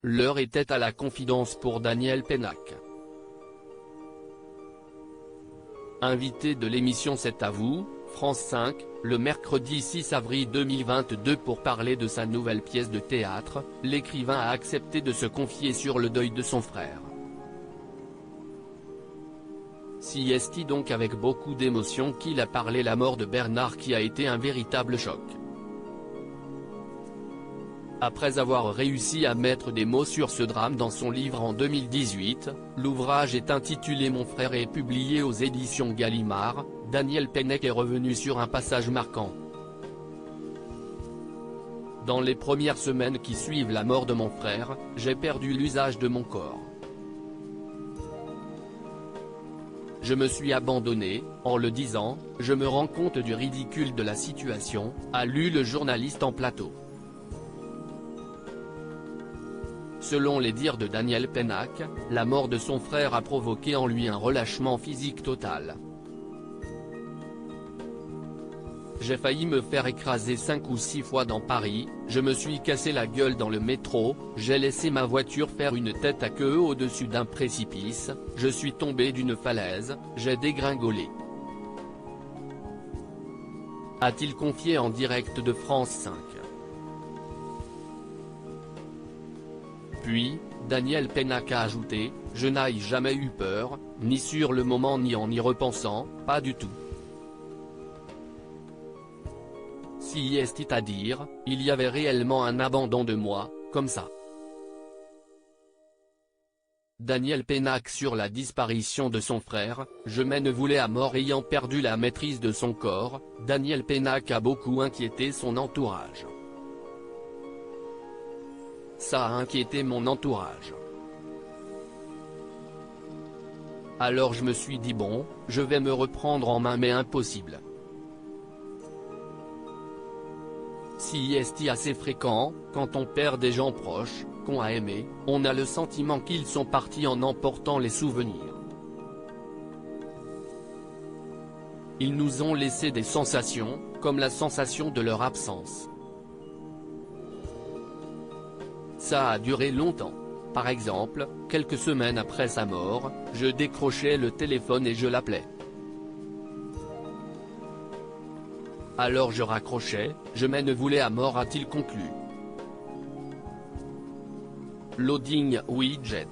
L'heure était à la confidence pour Daniel Pénac. Invité de l'émission C'est à vous, France 5, le mercredi 6 avril 2022 pour parler de sa nouvelle pièce de théâtre, l'écrivain a accepté de se confier sur le deuil de son frère. Si est donc avec beaucoup d'émotion qu'il a parlé la mort de Bernard qui a été un véritable choc. Après avoir réussi à mettre des mots sur ce drame dans son livre en 2018, l'ouvrage est intitulé Mon frère et publié aux éditions Gallimard, Daniel Pénac est revenu sur un passage marquant. Dans les premières semaines qui suivent la mort de mon frère, j'ai perdu l'usage de mon corps. Je me suis abandonné, en le disant, je me rends compte du ridicule de la situation, a lu le journaliste en plateau. Selon les dires de Daniel Pénac, la mort de son frère a provoqué en lui un relâchement physique total. J'ai failli me faire écraser 5 ou 6 fois dans Paris, je me suis cassé la gueule dans le métro, j'ai laissé ma voiture faire une tête à queue au-dessus d'un précipice, je suis tombé d'une falaise, j'ai dégringolé. A-t-il confié en direct de France 5. Puis, Daniel Pénac a ajouté, je n'ai jamais eu peur, ni sur le moment ni en y repensant, pas du tout. Si est à dire, il y avait réellement un abandon de moi, comme ça. Daniel Pénac sur la disparition de son frère, je me voulais à mort ayant perdu la maîtrise de son corps, Daniel Pénac a beaucoup inquiété son entourage. Ça a inquiété mon entourage. Alors je me suis dit bon, je vais me reprendre en main mais impossible. Si est assez fréquent, quand on perd des gens proches, qu'on a aimés, on a le sentiment qu'ils sont partis en emportant les souvenirs. Ils nous ont laissé des sensations, comme la sensation de leur absence. Ça a duré longtemps. Par exemple, quelques semaines après sa mort, je décrochais le téléphone et je l'appelais. Alors je raccrochais, je me voulais à mort a-t-il conclu. Loading widget.